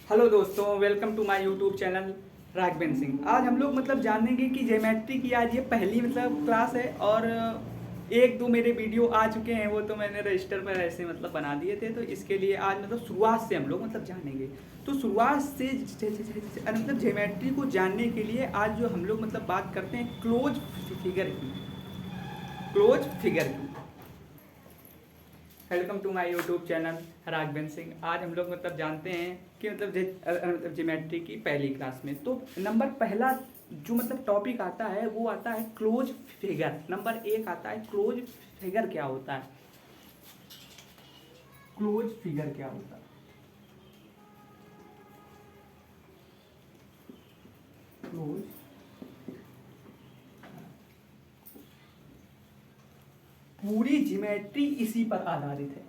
Hello दोस्तों, welcome to my YouTube channel Raghavendra Singh. आज हम लोग जानेंगे कि ज्योमेट्री की आज ये पहली क्लास है। और एक दो मेरे वीडियो आ चुके हैं, वो तो मैंने रजिस्टर पर ऐसे बना दिए थे। तो इसके लिए आज शुरुआत से हम लोग जानेंगे। तो शुरुआत से ज्योमेट्री को जानने के लिए आज जो हम लोग बात करते हैं क्लोज फिगर की। क्लोज फिगर की। Welcome to my YouTube channel Raghavendra Singh. आज हम लोग जानते हैं कि ज्योमेट्री की पहली क्लास में तो नंबर पहला जो टॉपिक आता है वो आता है क्लोज फिगर। नंबर एक आता है क्लोज फिगर क्या होता है। क्लोज फिगर क्या होता है। क्लोज पूरी ज्योमेट्री इसी पर आधारित है।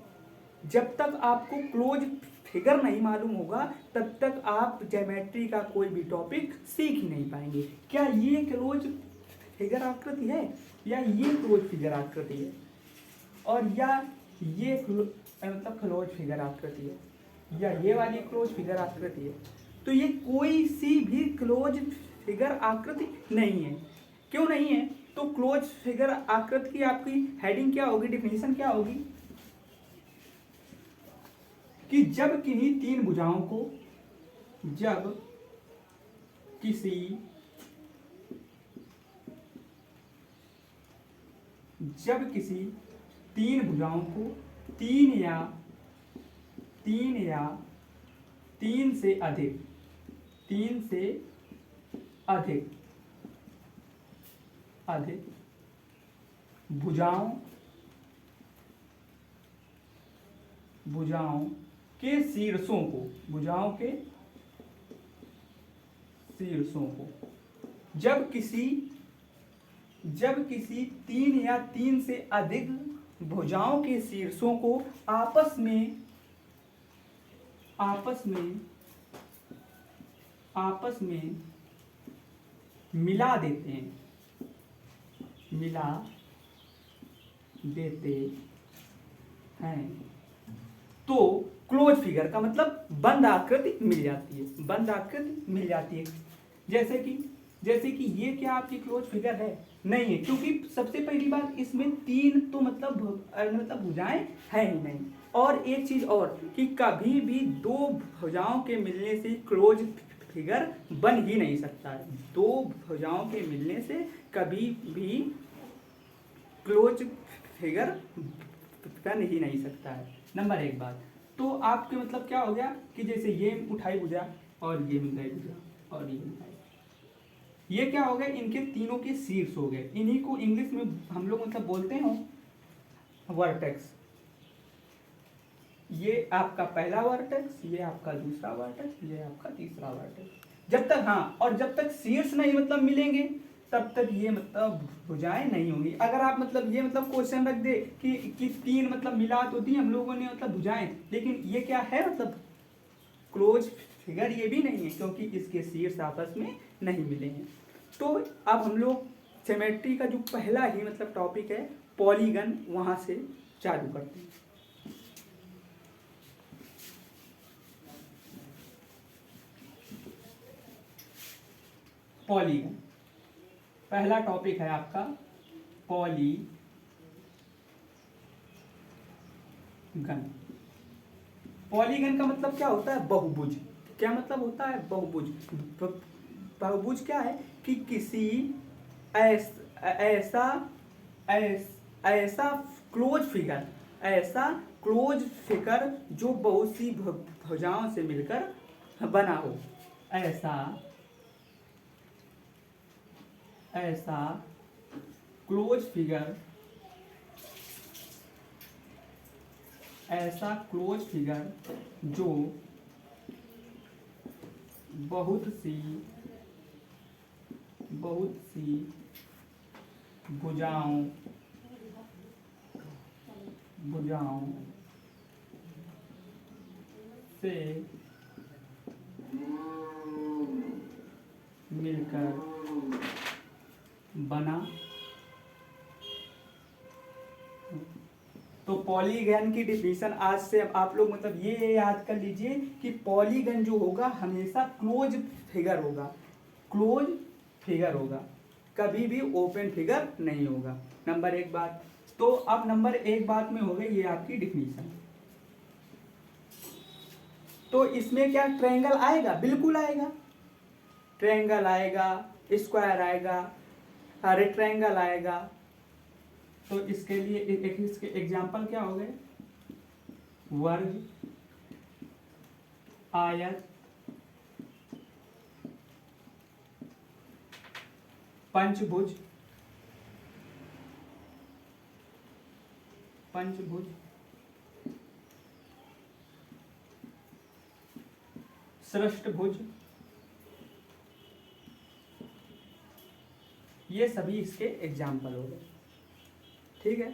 जब तक आपको क्लोज फिगर नहीं मालूम होगा तब तक आप ज्योमेट्री का कोई भी टॉपिक सीख ही नहीं पाएंगे। क्या ये क्लोज फिगर आकृति है या ये क्लोज फिगर आकृति है, और या ये क्लोज फिगर आकृति है, या ये वाली क्लोज फिगर आकृति है। तो ये कोई सी भी क्लोज फिगर आकृति नहीं है। क्यों नहीं है? तो क्लोज फिगर आकृति की आपकी हेडिंग क्या होगी, डिफिनेशन क्या होगी कि जब किन्हीं तीन भुजाओं को जब किसी तीन भुजाओं को तीन या तीन से अधिक भुजाओं के शीर्षों को जब किसी तीन या तीन से अधिक भुजाओं के शीर्षों को आपस में मिला देते हैं तो क्लोज फिगर का बंद आकृति मिल जाती है। जैसे कि ये क्या आपकी क्लोज फिगर है? नहीं है, क्योंकि सबसे पहली बात इसमें तीन तो भुजाएं है ही नहीं। और एक चीज और कि कभी भी दो भुजाओं के मिलने से क्लोज फिगर बन ही नहीं सकता है। दो भुजाओं के मिलने से कभी भी क्लोज फिगर बन ही नहीं सकता है। नंबर एक बात तो आपके क्या हो गया कि जैसे ये उठाई भुजा और ये मिलाई भुजा और ये मिलाई, ये क्या हो गया, इनके तीनों के शीर्ष हो गए। इन्हीं को इंग्लिश में हम लोग बोलते हैं वर्टेक्स। ये आपका पहला वर्टेक्स, ये आपका दूसरा वर्टेक्स, ये आपका तीसरा वर्टेक्स। जब तक शीर्ष नहीं मिलेंगे तब तक ये भुजाएं नहीं होंगी। अगर आप ये क्वेश्चन रख दे कि तीन मिला तो दी हम लोगों ने भुजाएं, लेकिन ये क्या है क्लोज फिगर ये भी नहीं है, क्योंकि इसके शीर्ष आपस में नहीं मिले हैं। तो अब हम लोग ज्योमेट्री का जो पहला ही टॉपिक है पॉलीगन, वहां से चालू करते हैं। पॉलीगन पहला टॉपिक है आपका पॉलीगन। पॉलीगन का क्या होता है? बहुभुज। क्या होता है? बहुभुज। बहुभुज क्या है कि किसी ऐसा क्लोज फिगर जो बहुत सी भुजाओं से मिलकर बना हो। ऐसा क्लोज फिगर जो बहुत सी भुजाओं से मिलकर बना। तो पॉलीगन की डिफिनेशन आज से आप लोग मतलब ये याद कर लीजिए कि पॉलीगन जो होगा हमेशा क्लोज फिगर होगा, क्लोज फिगर होगा, कभी भी ओपन फिगर नहीं होगा। नंबर एक बात। तो अब नंबर एक बात में हो गई ये आपकी डिफिनेशन। तो इसमें क्या ट्रायंगल आएगा? बिल्कुल आएगा, ट्रायंगल आएगा, स्क्वायर आएगा, रेक्टेंगल आएगा। तो इसके लिए इसके एग्जाम्पल क्या हो गए? वर्ग, आयत, पंचभुज, पंचभुज, षष्ठभुज, ये सभी इसके एग्जाम्पल हो गए। ठीक है,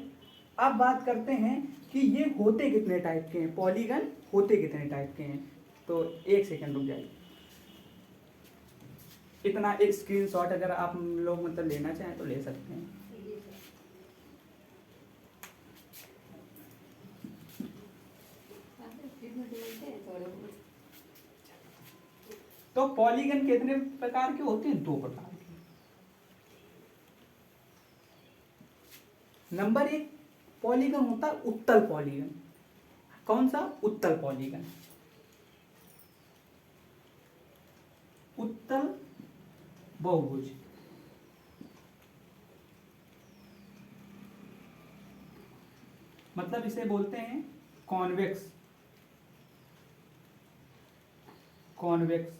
अब बात करते हैं कि ये होते कितने टाइप के हैं, पॉलीगन होते कितने टाइप के हैं। तो एक सेकंड रुक जाइए, इतना एक स्क्रीनशॉट अगर आप लोग मतलब लेना चाहें तो ले सकते हैं। तो पॉलीगन कितने प्रकार के होते हैं? 2 प्रकार के। नंबर 1 पॉलीगन होता है उत्तल पॉलीगन। कौन सा? उत्तल पॉलीगन। उत्तल बहुभुज, मतलब इसे बोलते हैं convex, convex,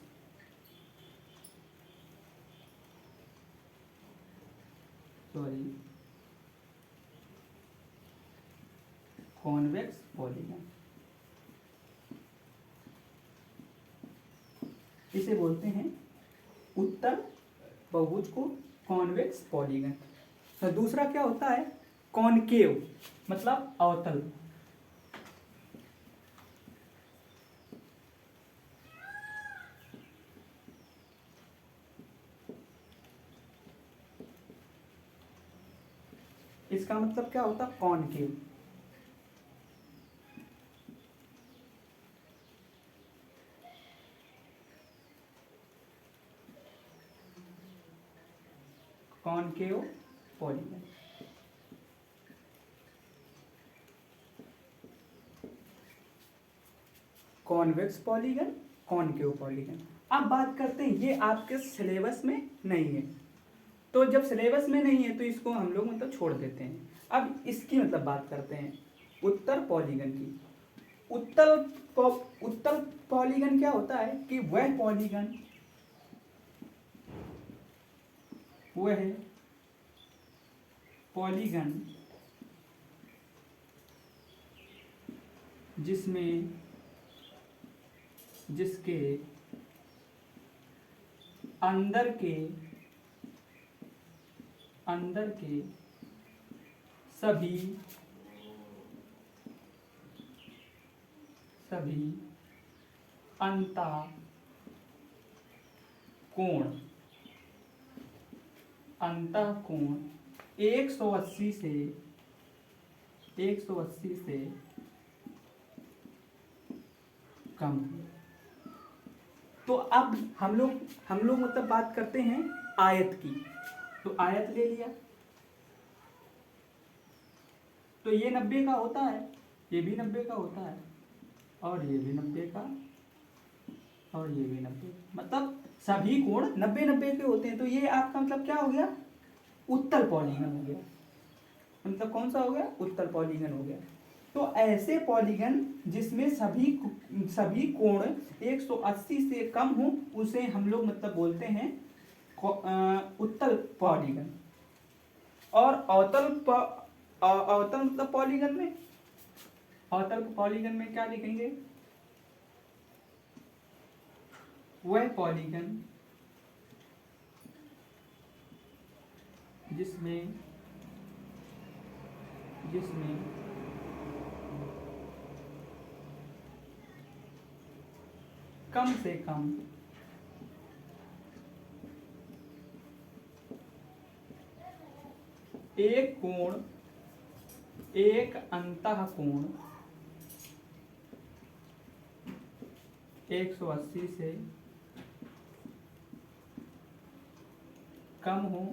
sorry convex polygon, इसे बोलते हैं उत्तल बहुभुज को कॉन्वेक्स पॉलीगन। तो दूसरा क्या होता है? कॉनकेव, मतलब अवतल। इसका मतलब क्या होता है? Concave. Concave polygon. Convex polygon, concave polygon. अब बात करते हैं, ये आपके सिलेबस में नहीं है, तो जब सिलेबस में नहीं है तो इसको हम लोग मतलब छोड़ देते हैं। अब इसकी मतलब बात करते हैं उत्तर पॉलीगन की। उत्तल पॉलीगन क्या होता है कि वह पॉलीगन, वह पॉलीगन जिसमें जिसके अंदर के सभी अंतःकोण 180 से कम। तो अब हम लोग मतलब बात करते हैं आयत की। तो आयत ले लिया, तो ये 90 का होता है, ये भी 90 का होता है, और ये भी 90 का, और ये भी 90, मतलब सभी कोण 90-90 के होते हैं। तो ये आपका मतलब क्या हो गया? उत्तल पॉलीगन हो गया। मतलब कौन सा हो गया? उत्तल पॉलीगन हो गया। तो ऐसे पॉलीगन जिसमें सभी कोण 180 से कम हो उसे हम लोग मतलब बोलते हैं उत्तल पॉलीगन। और अवतल मतलब पॉलीगन में, अवतल पॉलीगन में क्या लिखेंगे? वह पॉलीगन जिसमें कम से कम एक कोण एक अंतःकोण 180 से कम हो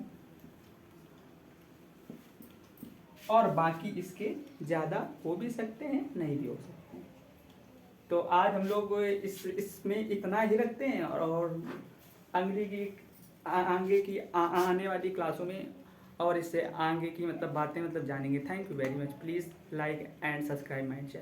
और बाकी इसके ज़्यादा हो भी सकते हैं, नहीं भी हो सकते हैं। तो आज हम लोग इसमें इतना ही रखते हैं और अगली की आगे की आने वाली क्लासों में और इससे आगे की मतलब बातें मतलब जानेंगे। Thank you very much. Please like and subscribe my channel.